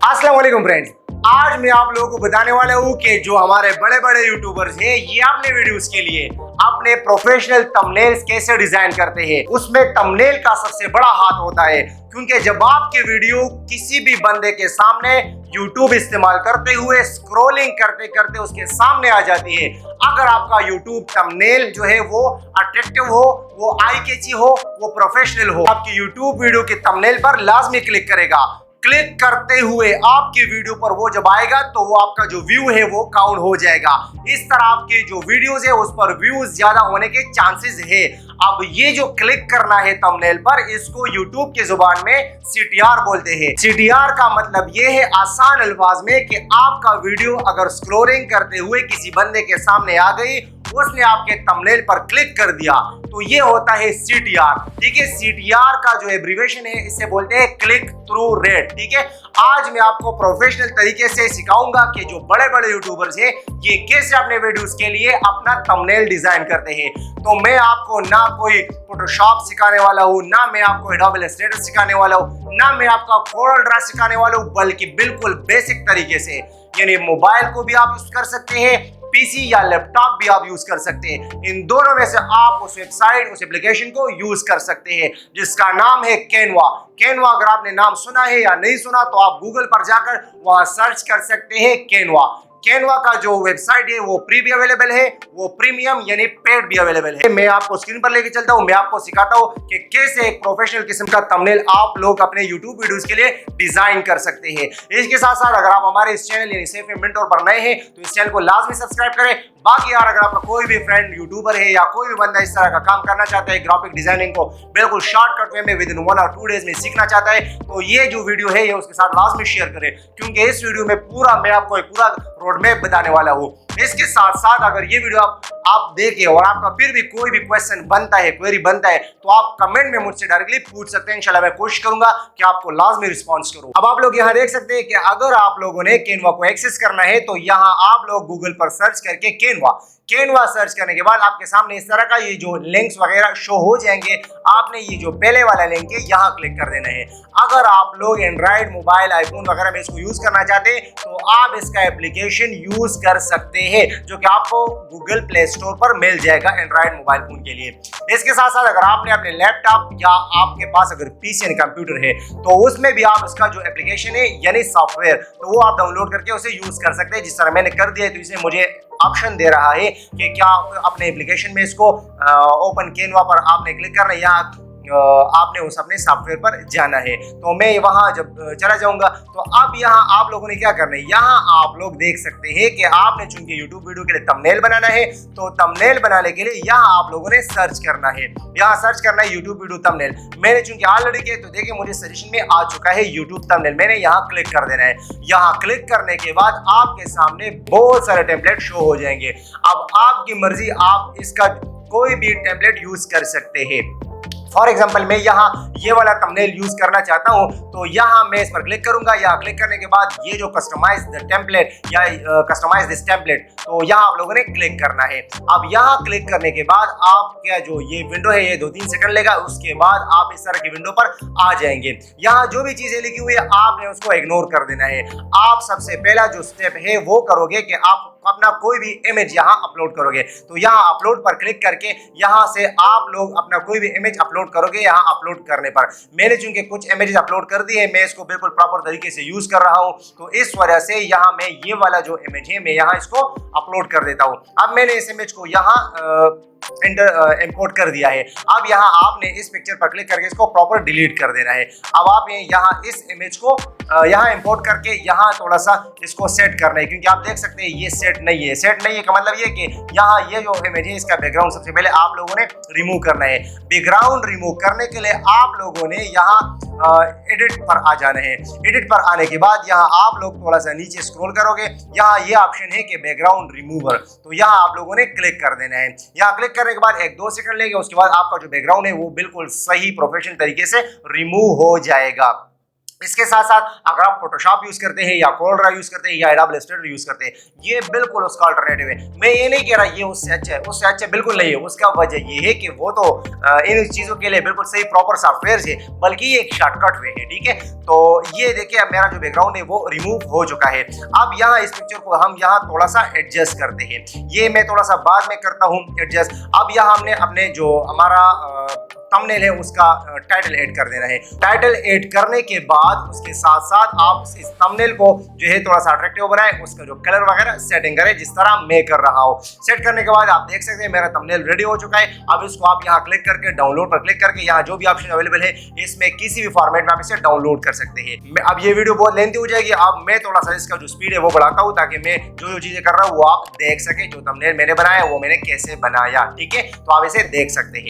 अस्सलाम वालेकुम फ्रेंड्स, आज मैं आप लोगों को बताने वाला हूँ कि जो हमारे बड़े बड़े यूट्यूबर्स हैं ये अपने वीडियोस के लिए अपने प्रोफेशनल थंबनेल्स कैसे डिजाइन करते हैं। उसमें थंबनेल का सबसे बड़ा हाथ होता है, क्योंकि जब आपकी वीडियो किसी भी बंदे के सामने यूट्यूब इस्तेमाल करते हुए स्क्रॉलिंग करते करते उसके सामने आ जाती है, अगर आपका यूट्यूब थंबनेल जो है वो अट्रैक्टिव हो, वो आई कैची हो, वो प्रोफेशनल हो, आपकी यूट्यूब वीडियो के थंबनेल पर लाजमी क्लिक करेगा। क्लिक करते हुए आपकी वीडियो पर वो जब आएगा तो वो आपका जो व्यू है वो काउंट हो जाएगा। इस तरह आपके जो वीडियोस है उस पर व्यूज ज्यादा होने के चांसेस है। अब ये जो क्लिक करना है थंबनेल पर, इसको यूट्यूब की जुबान में सीटीआर बोलते हैं। सीटीआर का मतलब ये है आसान अल्फाज में कि आपका वीडियो अगर स्क्रॉलिंग करते हुए किसी बंदे के सामने आ गई, उसने आपके थंबनेल पर क्लिक कर दिया, तो ये होता है सीटीआर। ठीक है, सीटीआर का जो एब्रिविएशन है इसे बोलते हैं क्लिक थ्रू रेट। ठीक है, आज मैं आपको प्रोफेशनल तरीके से सिखाऊंगा कि जो बड़े बड़े यूट्यूबर्स हैं ये कैसे अपने वीडियोस के लिए अपना थंबनेल डिजाइन करते हैं। तो मैं आपको ना कोई फोटोशॉप सिखाने वाला हूँ, ना मैं आपको एडोबी इलस्ट्रेटर सिखाने वाला हूँ, ना मैं आपका कोरल ड्रा सिखाने वाला हूँ, बल्कि बिल्कुल बेसिक तरीके से, यानी मोबाइल को भी आप यूज कर सकते हैं, पीसी या लैपटॉप भी आप यूज कर सकते हैं। इन दोनों में से आप उस वेबसाइट, उस एप्लीकेशन को यूज कर सकते हैं जिसका नाम है कैनवा। कैनवा अगर आपने नाम सुना है या नहीं सुना तो आप गूगल पर जाकर वहां सर्च कर सकते हैं कैनवा। कैनवा का जो वेबसाइट है वो फ्री भी अवेलेबल है, वो प्रीमियम यानी पेड भी अवेलेबल है। मैं आपको स्क्रीन पर लेके चलता हूं, मैं आपको सिखाता हूं कि कैसे एक प्रोफेशनल किस्म का थंबनेल आप लोग अपने YouTube वीडियोस के लिए डिजाइन कर सकते हैं। इसके साथ साथ अगर आप हमारे इस चैनल यानी सेफ मेंटोर पर नए हैं तो इस चैनल को लाजमी सब्सक्राइब करें। बाकी यार, अगर आपका कोई भी फ्रेंड यूट्यूबर है या कोई भी बंदा इस तरह का काम करना चाहता है, ग्राफिक डिजाइनिंग को बिल्कुल शॉर्टकट वे में विद इन 1 और 2 डेज में सीखना चाहता है, तो ये जो वीडियो है ये उसके साथ लाजमी शेयर करें, क्योंकि इस वीडियो में मैं आपको एक पूरा रोड मैप बताने वाला हूँ। इसके साथ साथ अगर ये वीडियो आप देखें और आपका फिर भी कोई भी क्वेश्चन बनता है, क्वेरी बनता है, तो आप कमेंट में मुझसे डायरेक्टली पूछ सकते हैं। इंशाल्लाह मैं कोशिश करूंगा कि आपको लाजमी रिस्पॉन्स करूं। अब आप लोग यहाँ देख सकते हैं कि अगर आप लोगों ने कैनवा को एक्सेस करना है तो यहाँ आप लोग गूगल पर सर्च करके कैनवा सर्च करने के बाद आपके सामने इस तरह का ये जो लिंक्स वगैरह शो हो जाएंगे। आपने ये जो पहले वाला लिंक है यहाँ क्लिक कर देना है। अगर आप लोग एंड्रॉइड मोबाइल, आईफोन वगैरह में इसको यूज करना चाहते हैं तो आप इसका एप्लीकेशन यूज कर सकते हैं, जो कि आपको गूगल प्ले स्टोर पर मिल जाएगा एंड्रॉइड मोबाइल फोन के लिए। इसके साथ साथ अगर आपने अपने लैपटॉप या आपके पास अगर पीसी यानी कंप्यूटर है तो उसमें भी आप इसका जो एप्लीकेशन है यानी सॉफ्टवेयर, तो वो आप डाउनलोड करके उसे यूज कर सकते हैं। जिस तरह मैंने कर दिया है, तो इसे मुझे ऑप्शन दे रहा है कि क्या अपने एप्लीकेशन में इसको ओपन कैनवा पर आपने क्लिक करना है या आपने उस अपने सॉफ्टवेयर पर जाना है। तो मैं वहां जब चला जाऊंगा तो अब यहाँ आप लोगों ने क्या करना है, यहाँ आप लोग देख सकते हैं कि आपने चूंकि यूट्यूब वीडियो के लिए थंबनेल बनाना है, तो थंबनेल बनाने के लिए यहाँ आप लोगों ने सर्च करना है। यहाँ सर्च करना है यूट्यूब वीडियो थंबनेल। मैंने चूंकि ऑलरेडी किया तो देखिए मुझे सजेशन में आ चुका है यूट्यूब थंबनेल। मैंने यहाँ क्लिक कर देना है। यहाँ क्लिक करने के बाद आपके सामने बहुत सारे टेम्पलेट शो हो जाएंगे। अब आपकी मर्जी, आप इसका कोई भी टेम्पलेट यूज कर सकते हैं। फॉर एग्जाम्पल मैं यहाँ ये वाला थंबनेल यूज करना चाहता हूँ, तो यहाँ मैं इस पर क्लिक करूंगा। यहाँ क्लिक करने के बाद ये जो कस्टमाइज द टेम्पलेट या कस्टमाइज दिस टेम्पलेट, तो यहाँ आप लोगों ने क्लिक करना है। अब यहाँ क्लिक करने के बाद आपका जो ये विंडो है ये 2-3 सेकंड लेगा, उसके बाद आप इस तरह की विंडो पर आ जाएंगे। यहाँ जो भी चीजें लिखी हुई है आपने उसको इग्नोर कर देना है। आप सबसे पहला जो स्टेप है वो करोगे कि आप अपना कोई भी इमेज यहाँ अपलोड करोगे। तो यहाँ अपलोड पर क्लिक करके यहाँ से आप लोग अपना कोई भी इमेज अपलोड करोगे। यहाँ अपलोड करने पर मैंने चूंकि कुछ इमेजेस अपलोड कर दिए हैं, मैं इसको बिल्कुल प्रॉपर तरीके से यूज कर रहा हूँ, तो इस वजह से यहाँ मैं ये वाला जो इमेज है मैं यहाँ इसको अपलोड कर देता हूँ। अब मैंने इस इमेज को यहाँ इंपोर्ट कर दिया है। अब यहाँ आपने इस पिक्चर पर क्लिक करके इसको प्रॉपर डिलीट कर देना है। अब आप यहाँ इस इमेज को यहाँ इंपोर्ट करके यहाँ थोड़ा सा इसको सेट करना है, क्योंकि आप देख सकते हैं ये सेट नहीं है। सेट नहीं है का मतलब ये कि यहाँ ये जो इमेज है इसका बैकग्राउंड सबसे पहले आप लोगों ने रिमूव करना है। बैकग्राउंड रिमूव करने के लिए आप लोगों ने यहाँ एडिट पर आ जाना है। एडिट पर आने के बाद यहाँ आप लोग थोड़ा सा नीचे स्क्रॉल करोगे, यहाँ ये ऑप्शन है कि बैकग्राउंड रिमूवर, तो यहाँ आप लोगों ने क्लिक कर देना है। यहाँ क्लिक करने के बाद 1-2 सेकंड लेंगे, उसके बाद आपका जो बैकग्राउंड है वो बिल्कुल सही प्रोफेशनल तरीके से रिमूव हो जाएगा। इसके साथ साथ अगर आप फोटोशॉप यूज करते हैं या कोरल ड्रॉ यूज करते हैं या एडोब इलस्ट्रेटर यूज करते हैं, ये बिल्कुल उसका अल्टरनेटिव है। मैं ये नहीं कह रहा ये उससे अच्छा है, उससे अच्छा बिल्कुल नहीं है। उसका वजह ये है कि वो तो इन चीजों के लिए बिल्कुल सही प्रॉपर सॉफ्टवेयर है, बल्कि ये एक शॉर्टकट वे है, ठीक है। तो ये देखिए अब मेरा जो बैकग्राउंड है वो रिमूव हो चुका है। अब यहाँ इस पिक्चर को हम यहाँ थोड़ा सा एडजस्ट करते हैं, ये मैं थोड़ा सा बाद में करता हूँ एडजस्ट। अब यहाँ हमने अपने जो हमारा थंबनेल है उसका टाइटल ऐड कर देना है। टाइटल ऐड करने के बाद उसके साथ साथ आप इस थंबनेल को जो है थोड़ा सा अट्रैक्टिव बनाएं, उसका जो कलर वगैरह सेटिंग करें जिस तरह मैं कर रहा हूँ। सेट करने के बाद आप देख सकते हैं मेरा थंबनेल रेडी हो चुका है। अब इसको आप यहाँ क्लिक करके डाउनलोड पर क्लिक करके यहाँ जो भी ऑप्शन अवेलेबल है इसमें किसी भी फॉर्मेट में आप इसे डाउनलोड कर सकते हैं। अब ये वीडियो बहुत लेंथी हो जाएगी, अब मैं थोड़ा सा इसका जो स्पीड है वो बढ़ाता हूँ ताकि मैं जो चीजें कर रहा हूँ वो आप देख सके, जो थंबनेल मैंने बनाया वो मैंने कैसे बनाया, ठीक है। तो आप इसे देख सकते हैं।